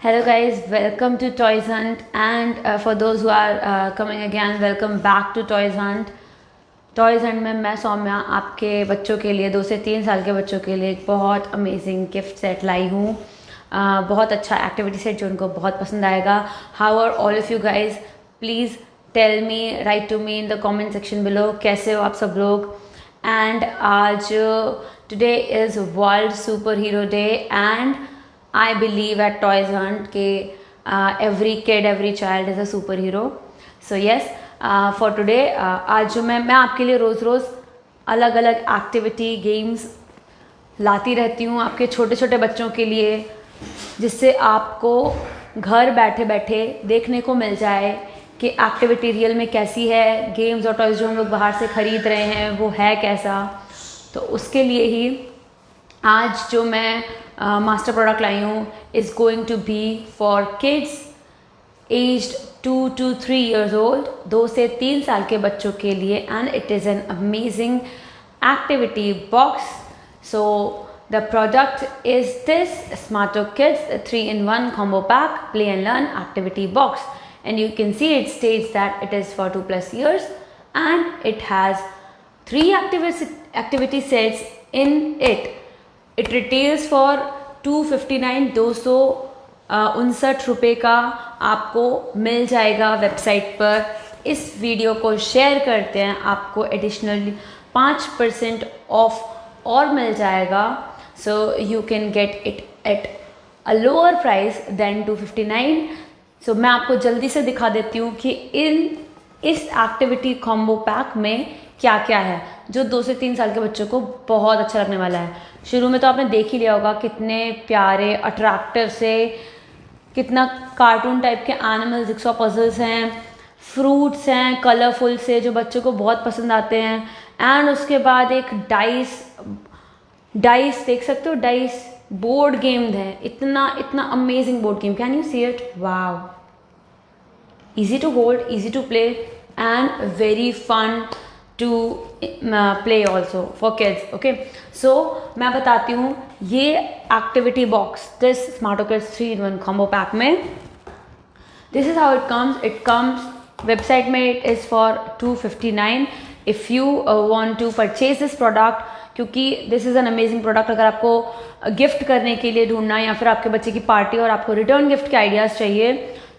Hello guys, welcome to Toys Hunt and for those who are coming again, welcome back to Toys Hunt. Toys hunt में मैं सौम्या आपके बच्चों के लिए 2 से 3 साल के बच्चों के लिए एक बहुत अमेजिंग गिफ्ट सेट लाई हूँ. बहुत अच्छा एक्टिविटी सेट जो उनको बहुत पसंद आएगा. How are all of you guys, please tell me, write to me in the comment section below कैसे हो आप सब लोग. एंड आज today is world super hero day and I believe at Toys Hunt के every kid, every child is a superhero. So yes, for today आज जो मैं आपके लिए रोज़ रोज़ अलग अलग एक्टिविटी गेम्स लाती रहती हूँ आपके छोटे छोटे बच्चों के लिए, जिससे आपको घर बैठे बैठे देखने को मिल जाए कि एक्टिविटी रियल में कैसी है, गेम्स और टॉयज़ जो हम लोग बाहर से ख़रीद रहे हैं वो है कैसा. तो उसके लिए ही आज जो मैं मास्टर प्रोडक्ट लाई हूँ is going to be for kids aged 2 to 3 years old, 2 से 3 साल के बच्चों के लिए. And it is an amazing activity box. So the product is this Smarto kids 3-in-1 combo pack play and learn activity box, and you can see it states that it is for 2+ years and it has 3 activity sets in it. It retails for 259 ₹259 का आपको मिल जाएगा website पर. इस video को share करते हैं, आपको additionally 5% of और मिल जाएगा. So you can get it at a lower price than 259. So मैं आपको जल्दी से दिखा देती हूँ कि इस एक्टिविटी कॉम्बो पैक में क्या क्या है जो 2 से 3 साल के बच्चों को बहुत अच्छा लगने वाला है. शुरू में तो आपने देख ही लिया होगा कितने प्यारे अट्रैक्टिव से, कितना कार्टून टाइप के एनिमल्स, जिक्सॉ पजल्स हैं, फ्रूट्स हैं कलरफुल से जो बच्चों को बहुत पसंद आते हैं. एंड उसके बाद एक डाइस देख सकते हो, डाइस बोर्ड गेम है. इतना amazing board game. Can you see it? Wow, easy to hold, easy to play and very fun to play also for kids. Okay, so मैं बताती हूँ ये activity box this Smarto kids 3-in-1 combo pack में this is how it comes. It comes website में it is for 259. if you want to purchase this product, क्योंकि this is an amazing product. अगर आपको gift करने के लिए ढूंढना या फिर आपके बच्चे की पार्टी और आपको रिटर्न गिफ्ट के आइडियाज़ चाहिए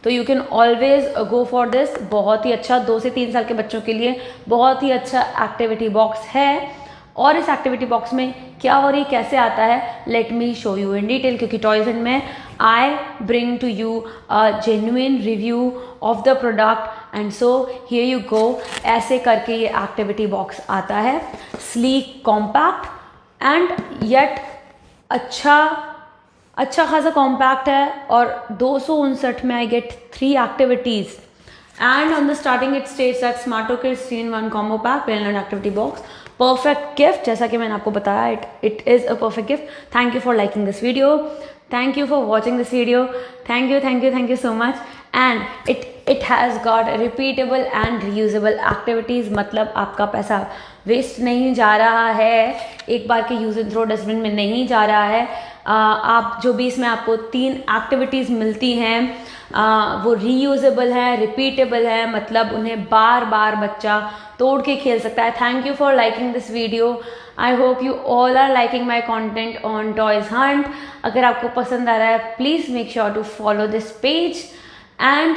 तो you can always go for this. बहुत ही अच्छा 2 से 3 साल के बच्चों के लिए बहुत ही अच्छा एक्टिविटी बॉक्स है. और इस एक्टिविटी बॉक्स में क्या और ये कैसे आता है, let me show you in detail. क्योंकि टॉयज़ हंट में I bring to you a genuine review of the product and so here you go. ऐसे करके ये एक्टिविटी बॉक्स आता है, स्लीक, कॉम्पैक्ट एंड येट अच्छा खासा कॉम्पैक्ट है. और 259 में I get 3 activities. And on the starting it states that Smarto kids 3-in-1 combo pack play and learn activity box. Perfect gift, जैसा कि मैंने आपको बताया, it is a perfect gift. Thank you for liking this video, thank you for watching this video, thank you so much. And it has got repeatable and reusable activities. मतलब आपका पैसा waste नहीं जा रहा है, एक बार के यूज एंड थ्रो डस्टबिन में नहीं जा रहा है. आप जो भी इसमें आपको 3 एक्टिविटीज़ मिलती हैं वो रीयूजेबल है, रिपीटेबल है, मतलब उन्हें बार बार बच्चा तोड़ के खेल सकता है. Thank you for liking this video. I hope you all are liking my content on toys hunt. अगर आपको पसंद आ रहा है please make sure to follow this page and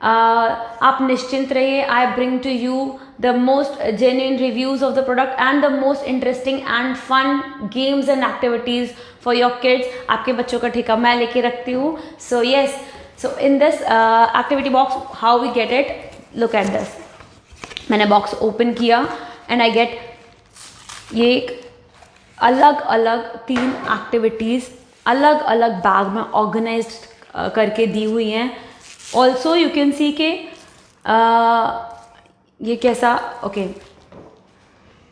आप निश्चिंत रहिए. I bring to you the most genuine reviews of the product and the most interesting and fun games and activities for your kids. आपके बच्चों का ठेका मैं लेके रखती हूँ. So yes, so in this activity box how we get it, look at this. मैंने box open किया and I get ये अलग अलग 3 एक्टिविटीज़ अलग अलग बैग में ऑर्गेनाइज्ड करके दी हुई हैं. ऑल्सो यू कैन सी के ये कैसा, ओके,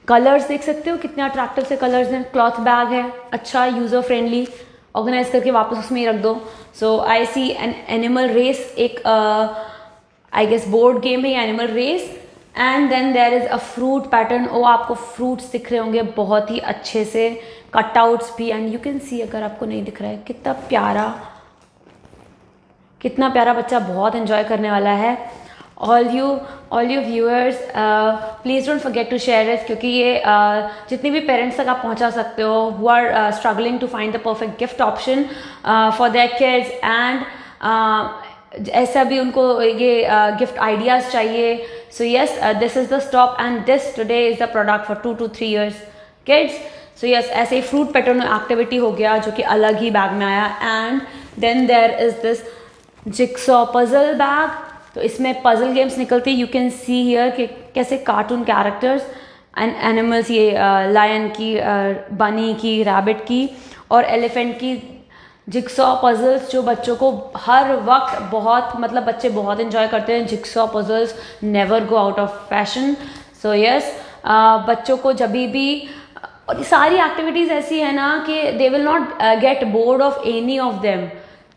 कलर्स देख सकते हो कितने अट्रैक्टिव से कलर्स हैं. क्लॉथ बैग है, अच्छा यूज़र फ्रेंडली, ऑर्गेनाइज करके वापस उसमें ही रख दो. So I see an animal race, एक आई गेस बोर्ड गेम है animal race. And then there is a fruit pattern. वो आपको फ्रूट्स दिख रहे होंगे बहुत ही अच्छे से, कटआउट्स भी. एंड यू कैन सी, अगर आपको नहीं दिख रहा है, कितना प्यारा कितना प्यारा बच्चा, बहुत एंजॉय करने वाला है। All you viewers, please don't forget to share it, क्योंकि ये जितनी भी पेरेंट्स तक आप पहुंचा सकते हो who are struggling to find the perfect gift option for their kids, and ऐसा भी उनको ये गिफ्ट आइडियाज़ चाहिए। So yes, this is the stop and this today is the product for 2 to 3 years kids. So yes, ऐसे ही fruit pattern activity हो गया जो कि अलग ही बैग में आया। And then there is this jigsaw puzzle bag. तो इसमें पजल गेम्स निकलती है। यू कैन सी हियर कि कैसे कार्टून कैरेक्टर्स एंड एनिमल्स, ये लायन की, बनी की, रैबिट की और एलिफेंट की जिक्सॉ पजल्स, जो बच्चों को हर वक्त बहुत, मतलब बच्चे बहुत एंजॉय करते हैं। Jigsaw puzzles never go out of fashion. So yes, बच्चों को जब भी, और सारी एक्टिविटीज़ ऐसी है ना कि they will not get bored of any of them.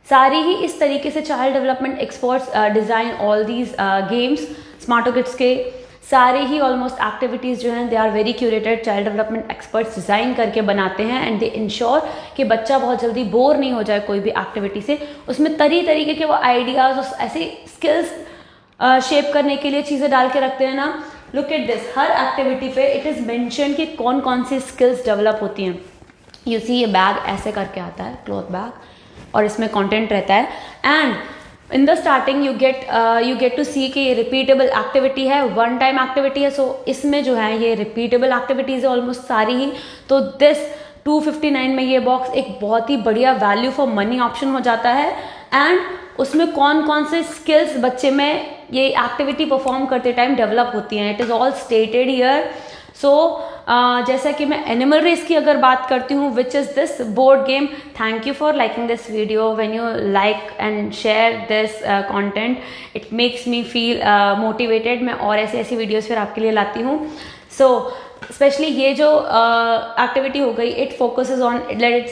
सारी ही इस तरीके से child development experts design all these games. Smarto kids के सारे ही ऑलमोस्ट एक्टिविटीज़ जो हैं they are very curated, child development experts design करके बनाते हैं एंड दे इंश्योर कि बच्चा बहुत जल्दी बोर नहीं हो जाए कोई भी एक्टिविटी से। उसमें तरीके के वो आइडियाज़, ऐसे स्किल्स शेप करने के लिए चीज़ें डाल के रखते हैं ना। Look at this, her activity पे इट इज़ मेंशन कि कौन कौन सी स्किल्स डेवलप होती हैं। यू सी, ये बैग ऐसे करके आता है, क्लॉथ बैग, और इसमें कंटेंट रहता है। And in the starting you get to see कि ये रिपीटेबल एक्टिविटी है, वन टाइम एक्टिविटी है। सो इसमें जो है ये रिपीटेबल एक्टिविटीज़ है ऑलमोस्ट सारी ही। तो दिस 259 में ये बॉक्स एक बहुत ही बढ़िया वैल्यू फॉर मनी ऑप्शन हो जाता है। एंड उसमें कौन कौन से स्किल्स बच्चे में ये एक्टिविटी परफॉर्म करते टाइम डेवलप होती हैं, it is all stated here. So जैसा कि मैं एनिमल रेस की अगर बात करती हूँ, which is this board game. Thank you for liking this video. When you like and share this content, it makes me feel motivated. मैं और ऐसी वीडियोस फिर आपके लिए लाती हूँ। सो स्पेशली ये जो एक्टिविटी हो गई, it focuses on, let's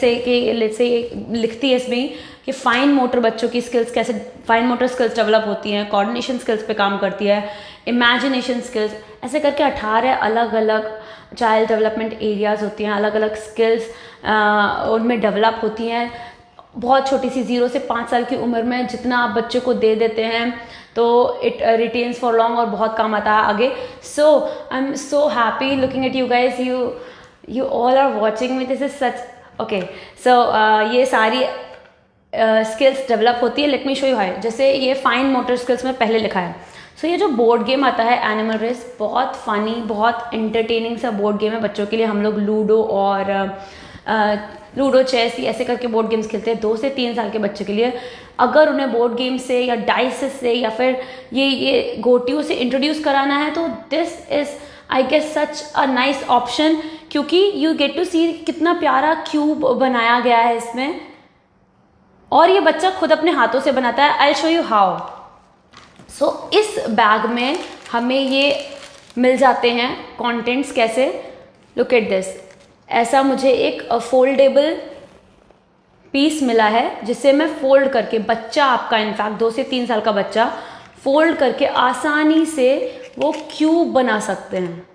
say लिखती है इसमें कि फाइन मोटर बच्चों की स्किल्स, कैसे फाइन मोटर स्किल्स डेवलप होती हैं, कोऑर्डिनेशन स्किल्स पे काम करती है, इमेजिनेशन स्किल्स, ऐसे करके 18 अलग अलग चाइल्ड डेवलपमेंट एरियाज़ होती हैं, अलग अलग स्किल्स उनमें डेवलप होती हैं। बहुत छोटी सी 0 से 5 साल की उम्र में जितना आप बच्चे को दे देते हैं तो इट रिटेन्स फॉर लॉन्ग और बहुत काम आता है आगे। So I am so happy looking at you guys, you all are watching me, this is such okay. So ये सारी स्किल्स डेवलप होती है। Let me show you hi, जैसे ये फाइन मोटर स्किल्स में पहले लिखा है। सो ये जो बोर्ड गेम आता है एनिमल रेस, बहुत फ़नी, बहुत एंटरटेनिंग सा बोर्ड गेम है बच्चों के लिए। हम लोग लूडो और लूडो, चेस, ऐसे करके बोर्ड गेम्स खेलते हैं 2 से 3 साल के बच्चे के लिए। अगर उन्हें बोर्ड गेम से या डाइस से या फिर ये गोटियों से इंट्रोड्यूस कराना है तो this is I guess such a nice option, क्योंकि यू गेट टू सी कितना प्यारा क्यूब बनाया गया है इसमें, और ये बच्चा खुद अपने हाथों से बनाता है। I show you how. So इस बैग में हमें ये मिल जाते हैं कंटेंट्स कैसे। लुक एट दिस, ऐसा मुझे एक फोल्डेबल पीस मिला है जिसे मैं फोल्ड करके, बच्चा आपका इनफैक्ट 2 से 3 साल का बच्चा फोल्ड करके आसानी से वो क्यूब बना सकते हैं।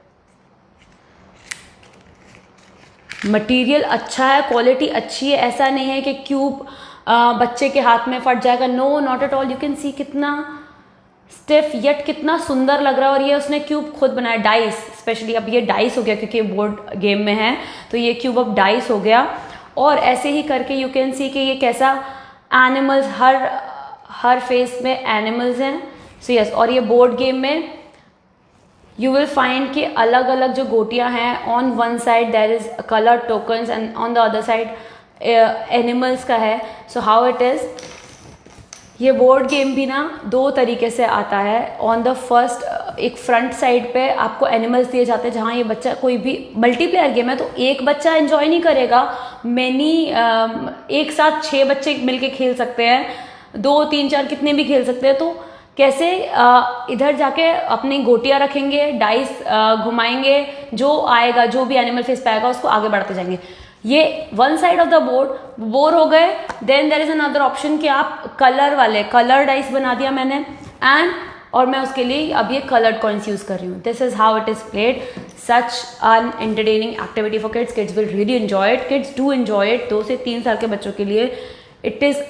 मटेरियल अच्छा है, क्वालिटी अच्छी है, ऐसा नहीं है कि क्यूब बच्चे के हाथ में फट जाएगा। No, not at all. You can see कितना स्टिफ येट कितना सुंदर लग रहा है। और ये उसने क्यूब खुद बनाया, डाइस स्पेशली। अब ये डाइस हो गया क्योंकि ये बोर्ड गेम में है, तो ये क्यूब अब डाइस हो गया। और ऐसे ही करके यू कैन सी कि ये कैसा एनिमल्स, हर फेस में एनिमल्स हैं। सो यस, और ये बोर्ड गेम में यू विल फाइंड कि अलग अलग जो गोटियां हैं, on one side there is colour tokens and on the other side animals का है। सो हाउ इट इज़, ये बोर्ड गेम भी ना 2 तरीके से आता है। ऑन द फर्स्ट, एक फ्रंट साइड पे आपको एनिमल्स दिए जाते हैं, जहाँ ये बच्चा, कोई भी मल्टीप्लेयर गेम है तो एक बच्चा एंजॉय नहीं करेगा, एक साथ 6 बच्चे मिलके खेल सकते हैं, 2, 3, 4 कितने भी खेल सकते हैं। तो कैसे इधर जाके अपनी गोटियां रखेंगे, डाइस घुमाएंगे, जो आएगा, जो भी एनिमल फेस पे आएगा उसको आगे बढ़ते जाएंगे। ये one side of the board bore हो गए, then there is another option कि आप कलर डाइस बना दिया मैंने, एंड और मैं उसके लिए अब ये कलर्ड कॉइन्स यूज कर रही हूँ। This is how it is played. Such an entertaining activity for kids. Kids will really enjoy it, kids do enjoy it. 2 से 3 साल के बच्चों के लिए इट इज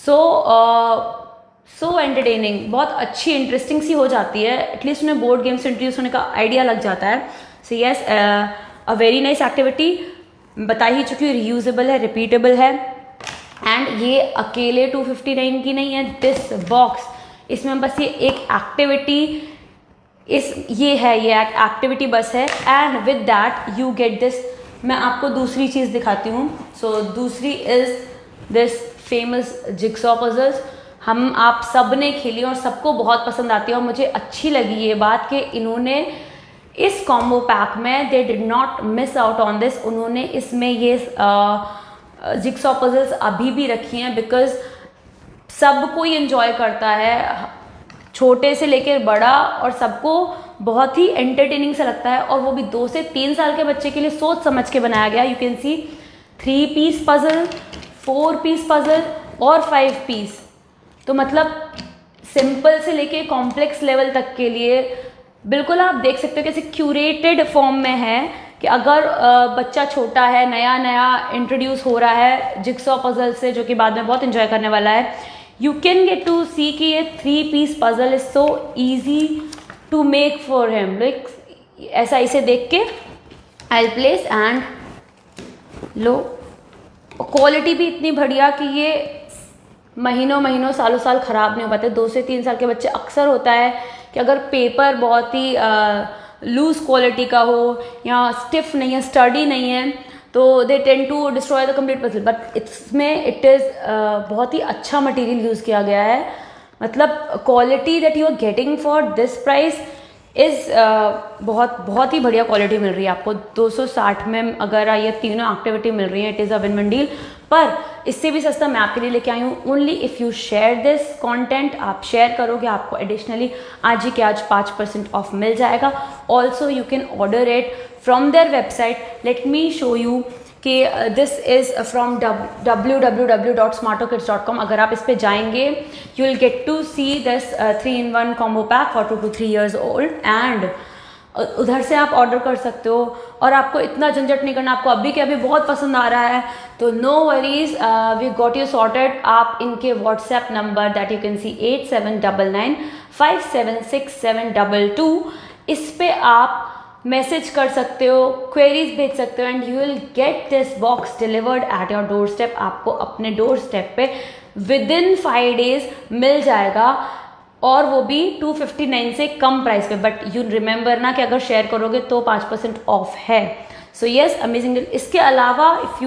सो एंटरटेनिंग, बहुत अच्छी इंटरेस्टिंग सी हो जाती है, एटलीस्ट उन्हें बोर्ड गेम से इंट्रोड्यूस होने का आइडिया लग जाता है. So yes, a very nice activity. बता ही चुकी हूँ, रीयूजेबल है, रिपीटेबल है. एंड ये अकेले 259 की नहीं है. दिस बॉक्स, इसमें बस ये एक एक्टिविटी, ये एक्टिविटी बस है. And with that you get this. मैं आपको दूसरी चीज़ दिखाती हूँ. सो दूसरी is this famous jigsaw puzzles. आप सब ने खेली और सबको बहुत पसंद आती है. और मुझे अच्छी लगी ये बात कि इन्होंने इस कॉम्बो पैक में, they did not miss out on this. उन्होंने इसमें ये जिक्सॉ पजल्स अभी भी रखी हैं, बिकॉज सब कोई एंजॉय करता है, छोटे से लेकर बड़ा, और सबको बहुत ही एंटरटेनिंग सा लगता है. और वो भी 2 से 3 साल के बच्चे के लिए सोच समझ के बनाया गया. You can see 3 piece puzzle, 4 piece puzzle और 5 पीस. तो मतलब सिंपल से लेके कॉम्प्लेक्स लेवल तक के लिए बिल्कुल आप देख सकते हो कैसे क्यूरेटेड फॉर्म में है, कि अगर बच्चा छोटा है, नया नया इंट्रोड्यूस हो रहा है जिक्सॉ पजल से, जो कि बाद में बहुत एंजॉय करने वाला है, you can get to see कि ये 3 piece puzzle is so easy to make for him. Like ऐसा इसे देख के I will place and lo. Quality भी इतनी बढ़िया कि ये महीनों सालों साल ख़राब नहीं हो पाते. 2 से 3 साल के बच्चे, अक्सर होता है कि अगर पेपर बहुत ही लूज क्वालिटी का हो या स्टिफ नहीं है, स्टडी नहीं है, तो they tend to destroy the complete puzzle. But इसमें इट इज़ बहुत ही अच्छा मटेरियल यूज़ किया गया है. मतलब quality that you are getting for this price is बहुत ही बढ़िया क्वालिटी मिल रही है आपको. 260 में अगर ये तीनों एक्टिविटी मिल रही है, it is a win win deal. पर इससे भी सस्ता मैं आपके लिए लेके आई हूँ. Only if you share this content, आप शेयर करोगे, आपको एडिशनली आज ही के आज 5% ऑफ मिल जाएगा. Also you can order it from their website. Let me show you कि दिस इज़ फ्रॉम www.smartokids.com. अगर आप इस पे जाएंगे, you will get to see this 3-in-1 combo pack for 2 to 3 years old. And उधर से आप ऑर्डर कर सकते हो और आपको इतना झंझट नहीं करना. आपको अभी के अभी बहुत पसंद आ रहा है तो no worries, we got you sorted. आप इनके WhatsApp number that you can see 8799576722, इस पे आप मैसेज कर सकते हो, क्वेरीज भेज सकते हो, and you will get this box delivered at your door step. आपको अपने डोर स्टेप पे विदिन 5 days मिल जाएगा, और वो भी 259 से कम प्राइस पे. बट यू रिमेंबर ना कि अगर शेयर करोगे तो 5% ऑफ है. So yes, amazing deal. इसके अलावा if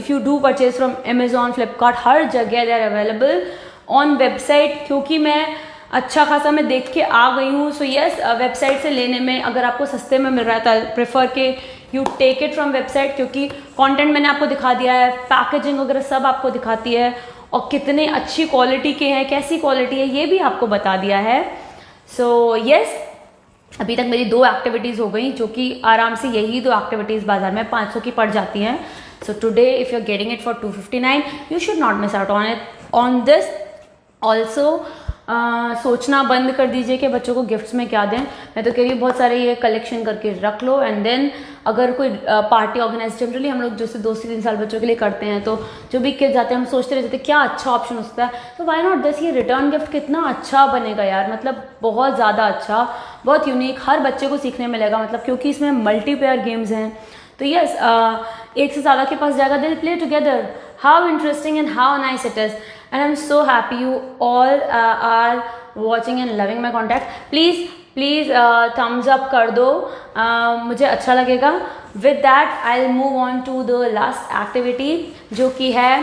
you do purchase from Amazon, Flipkart, हर जगह they are available on website. क्योंकि मैं अच्छा खासा मैं देख के आ गई हूँ. सो येस, वेबसाइट से लेने में अगर आपको सस्ते में मिल रहा है तो प्रेफर के you take it from website, क्योंकि कंटेंट मैंने आपको दिखा दिया है, पैकेजिंग वगैरह सब आपको दिखाती है, और कितने अच्छी क्वालिटी के हैं, कैसी क्वालिटी है, ये भी आपको बता दिया है. सो येस, अभी तक मेरी 2 एक्टिविटीज़ हो गई, जो कि आराम से यही 2 एक्टिविटीज़ बाजार में 500 की पड़ जाती हैं. So today if you are getting it for 259, you should not miss out on it on this. Also सोचना बंद कर दीजिए कि बच्चों को गिफ्ट्स में क्या दें. मैं तो कह रही हूँ बहुत सारे ये कलेक्शन करके रख लो, एंड देन अगर कोई पार्टी ऑर्गेनाइज, जनरली हम लोग जैसे 2 से 3 साल बच्चों के लिए करते हैं, तो जो भी किड्स आते हैं हम सोचते रहते हैं क्या अच्छा ऑप्शन हो सकता है. तो वाई नॉट दिस. ये रिटर्न गिफ्ट कितना अच्छा बनेगा यार, मतलब बहुत ज़्यादा अच्छा, बहुत यूनिक, हर बच्चे को सीखने मिलेगा. मतलब क्योंकि इसमें मल्टीप्लेयर गेम्स हैं, तो यस, एक से ज़्यादा के पास जाएगा, they will play together. How interesting and how nice it is. And I'm so happy you all are watching and loving my content. Please thumbs up कर दो, मुझे अच्छा लगेगा. With that I'll move on to the last activity, जो कि है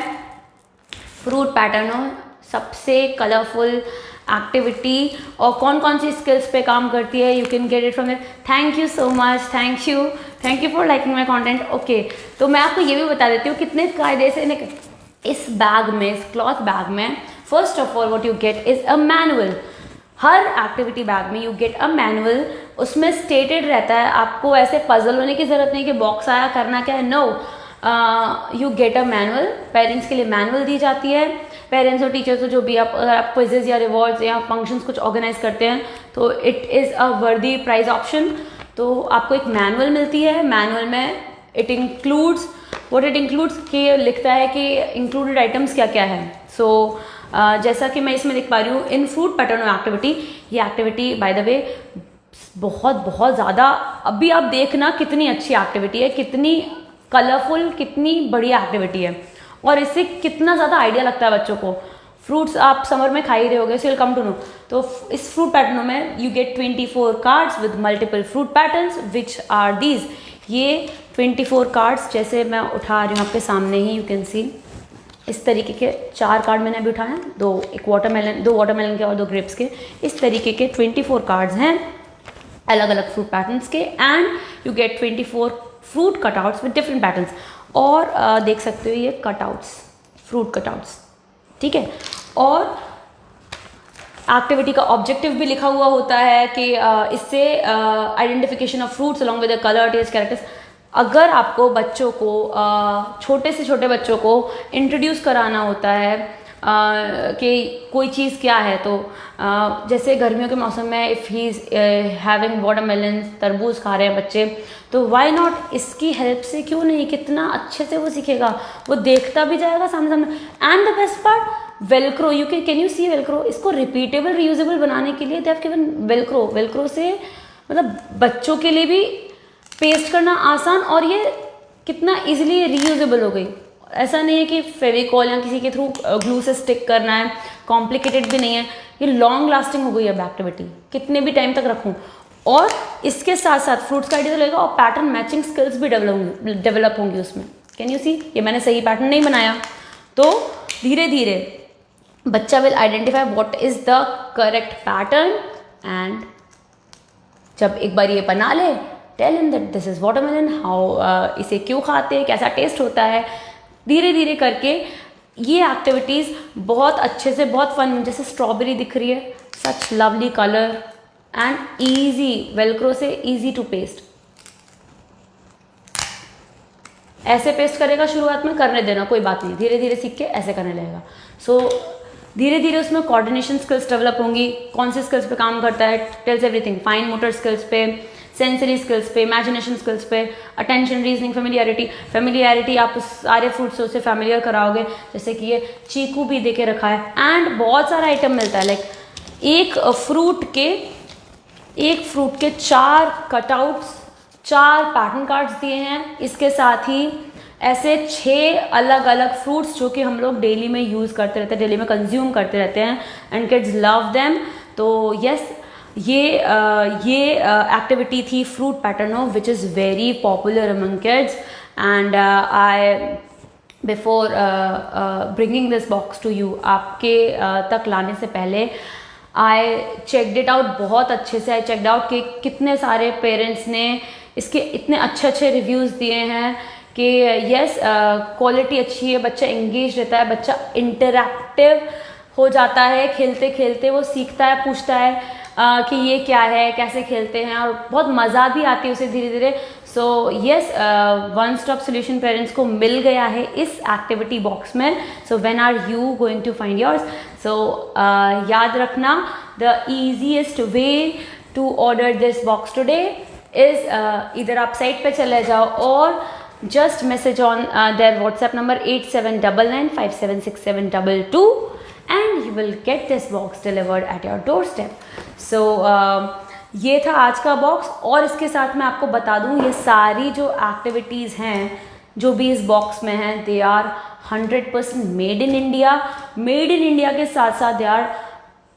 fruit pattern. सबसे colourful activity, और कौन कौन सी स्किल्स पे काम करती है, you can get it from there. Thank you so much, thank you for liking my content. Okay, तो मैं आपको ये भी बता देती हूँ कितने कायदे से इस बैग में, इस क्लॉथ बैग में, first of all what you get is a manual. Her activity bag में यू गेट अ मैनुअल. उसमें स्टेटेड रहता है, आपको ऐसे पजल होने की जरूरत नहीं कि बॉक्स आया करना क्या है. No, you get a manual. Parents के लिए मैनुअल दी जाती है. पेरेंट्स और टीचर्स, जो भी आप, अगर आप क्विजेज या रिवॉर्ड्स या फंक्शंस कुछ ऑर्गेनाइज करते हैं, तो इट इज़ अ वर्दी प्राइज ऑप्शन. तो आपको एक मैनुअल मिलती है. मैनुअल में it includes what it includes कि लिखता है कि इंक्लूडेड आइटम्स क्या क्या है. सो जैसा कि मैं इसमें देख पा रही हूँ, इन फ्रूट पैटर्न एक्टिविटी, ये एक्टिविटी बाय द वे बहुत बहुत ज़्यादा, अभी आप देखना कितनी अच्छी एक्टिविटी है, कितनी कलरफुल, कितनी बढ़िया एक्टिविटी है, और इससे कितना ज़्यादा आइडिया लगता है बच्चों को. फ्रूट्स आप समर में खा ही रहे होगे, so will come to know. तो इस फ्रूट पैटर्नों में you get 24 cards with multiple fruit patterns which are these. ये 24 कार्ड्स जैसे मैं उठा रही हूँ आपके सामने ही, यू कैन सी इस तरीके के 4 कार्ड मैंने अभी उठाए हैं, दो वाटरमेलन के और 2 ग्रेप्स के. इस तरीके के 24 कार्ड्स हैं अलग अलग फ्रूट पैटर्न्स के, and you get 24 fruit cutouts with different patterns. और देख सकते हो ये कटआउट्स, फ्रूट कटआउट्स, ठीक है. और एक्टिविटी का ऑब्जेक्टिव भी लिखा हुआ होता है कि इससे identification of fruits along with the colour, taste, characters. अगर आपको बच्चों को छोटे से छोटे बच्चों को इंट्रोड्यूस कराना होता है कि कोई चीज़ क्या है, तो जैसे गर्मियों के मौसम में if he is having watermelon, तरबूज खा रहे हैं बच्चे, तो व्हाई नॉट इसकी हेल्प से क्यों नहीं, कितना अच्छे से वो सीखेगा, वो देखता भी जाएगा सामने सामने. And the best part, velcro, you can you see velcro, इसको रिपीटेबल रीयूजेबल बनाने के लिए they have given velcro. Velcro से मतलब बच्चों के लिए भी पेस्ट करना आसान, और ये कितना इजीली रीयूजेबल हो गई. ऐसा नहीं है कि फेविकॉल या किसी के थ्रू ग्लू से स्टिक करना है, कॉम्प्लिकेटेड भी नहीं है. ये लॉन्ग लास्टिंग हो गई अब एक्टिविटी, कितने भी टाइम तक रखूं. और इसके साथ साथ फ्रूट्स का आइडिया तो लगेगा, और पैटर्न मैचिंग स्किल्स भी डेवलप होंगी उसमें. कैन यू सी, ये मैंने सही पैटर्न नहीं बनाया, तो धीरे धीरे बच्चा will identify what is the correct pattern, and जब एक बार ये बना ले, tell him that this is watermelon, how, इसे क्यों खाते हैं, कैसा टेस्ट होता है. धीरे धीरे करके ये एक्टिविटीज़ बहुत अच्छे से, बहुत फन, जैसे स्ट्रॉबेरी दिख रही है, such lovely colour and easy, Velcro से ईजी टू पेस्ट. ऐसे पेस्ट करेगा शुरुआत में, करने देना, कोई बात नहीं, धीरे धीरे सीख के ऐसे करने लगेगा. सो धीरे धीरे उसमें कोऑर्डिनेशन स्किल्स डेवलप होंगी. कौन से स्किल्स पे काम करता है, tells everything. Fine motor skills पे, सेंसरी स्किल्स पे, इमेजिनेशन स्किल्स पे, अटेंशन, रीजनिंग, फेमिलियरिटी आप सारे फ्रूट्स से उसे फैमिलियर कराओगे. जैसे कि ये चीकू भी दे के रखा है, एंड बहुत सारा आइटम मिलता है. लाइक एक फ्रूट के 4 कटआउट्स, 4 पैटर्न कार्ड्स दिए हैं. इसके साथ ही ऐसे 6 अलग अलग फ्रूट्स जो कि हम लोग डेली में यूज़ करते रहते हैं, डेली में कंज्यूम करते रहते हैं, एंड किड्स लव देम. तो यस, ये एक्टिविटी थी fruit pattern which is very popular among kids. And I before bringing this box to you, आपके तक लाने से पहले आई चेकड इट आउट बहुत अच्छे से. आई चेकड आउट कि कितने सारे पेरेंट्स ने इसके इतने अच्छे अच्छे रिव्यूज़ दिए हैं कि यस, क्वालिटी अच्छी है, बच्चा एंगेज रहता है, बच्चा इंटरैक्टिव हो जाता है, खेलते खेलते वो सीखता है, पूछता है कि ये क्या है, कैसे खेलते हैं, और बहुत मज़ा भी आती है उसे धीरे धीरे. So yes, one stop solution parents को मिल गया है इस एक्टिविटी बॉक्स में. So when are you going to find yours? So याद रखना, the easiest way to order this box today is इधर आप साइट पे चले जाओ और just message on their WhatsApp number 8799576722 and you will get this box delivered at your doorstep. So ये था आज का बॉक्स. और इसके साथ मैं आपको बता दूँ, ये सारी जो एक्टिविटीज़ हैं जो भी इस बॉक्स में हैं, they are 100% made in India. Made in India के साथ साथ they are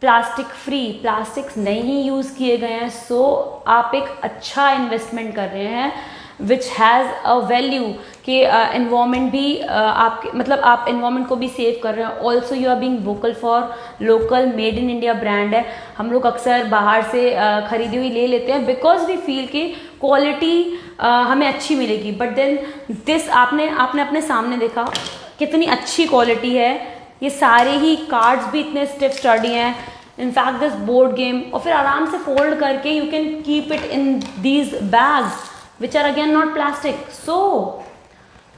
plastic free, plastics नहीं यूज़ किए गए हैं. सो आप एक अच्छा इन्वेस्टमेंट कर रहे हैं विच हैज़ अ वैल्यू, कि एनवायरनमेंट भी आपके, मतलब आप एनवायरनमेंट को भी सेव कर रहे हैं. Also you are being vocal for local. Made in India brand है. हम लोग अक्सर बाहर से खरीदी हुई ले लेते हैं बिकॉज वी फील कि क्वालिटी हमें अच्छी मिलेगी. बट देन दिस आपने अपने सामने देखा कितनी अच्छी क्वालिटी है. ये सारे ही कार्ड्स भी इतने स्टिफ स्टडी हैं. इनफैक्ट दिस बोर्ड गेम, और फिर आराम से फोल्ड करके you can keep it in these bags which are again not plastic. So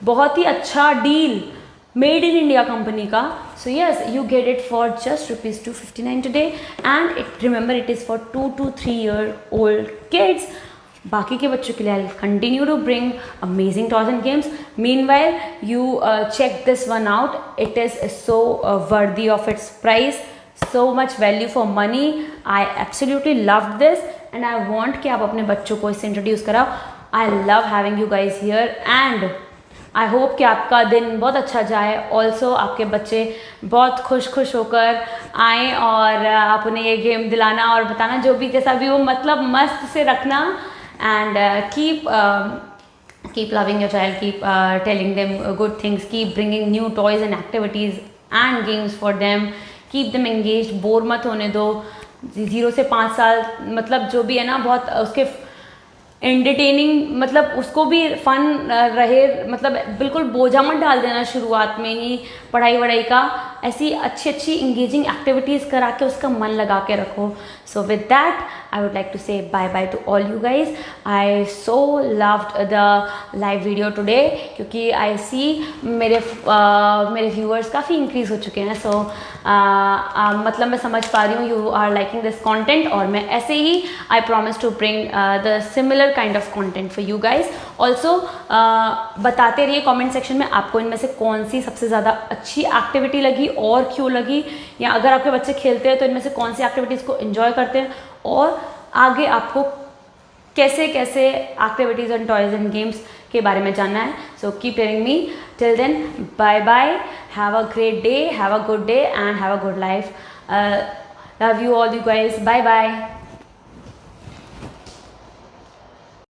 बहुत ही अच्छा deal made in India company का. So yes, you get it for just ₹259 today, and remember it is for 2 to 3 year old kids. बाकी के बच्चों के लिए I continue to bring amazing toys and games. Meanwhile you check this one out. It is so worthy of its price, so much value for money. I absolutely loved this and I want कि आप अपने बच्चों को इससे introduce कराओ. I love having you guys here and I hope कि आपका दिन बहुत अच्छा जाए. ऑल्सो आपके बच्चे बहुत खुश होकर आएँ और आप उन्हें ये गेम दिलाना और बताना जो भी जैसा भी वो मतलब मस्त से रखना. And keep loving your child, keep telling them good things, keep bringing new toys and activities and games for them, keep them engaged. Bore मत होने दो. 0 से 5 साल मतलब जो भी है ना, बहुत उसके एंटरटेनिंग मतलब उसको भी फन रहे, मतलब बिल्कुल बोझा मत डाल देना शुरुआत में ही पढ़ाई वढ़ाई का. ऐसी अच्छी इंगेजिंग एक्टिविटीज़ करा के उसका मन लगा के रखो. So with that I would like to say bye bye to all you guys. I so loved the live video today क्योंकि आई सी मेरे व्यूअर्स काफ़ी इंक्रीज़ हो चुके हैं. सो मतलब मैं समझ पा रही हूँ you are liking this content और मैं ऐसे ही I promise to bring the similar kind of content for you guys. Also बताते रहिए कॉमेंट सेक्शन में आपको इनमें से कौन सी सबसे ज़्यादा अच्छी एक्टिविटी लगी और क्यों लगी, या अगर आपके बच्चे खेलते हैं तो इनमें से कौन सी एक्टिविटीज़ को एंजॉय करते हैं और आगे आपको कैसे activities and toys and games के बारे में जानना है. So keep telling me. Till then bye bye. Have a great day, have a good day and have a good life. Love you all you guys. Bye bye.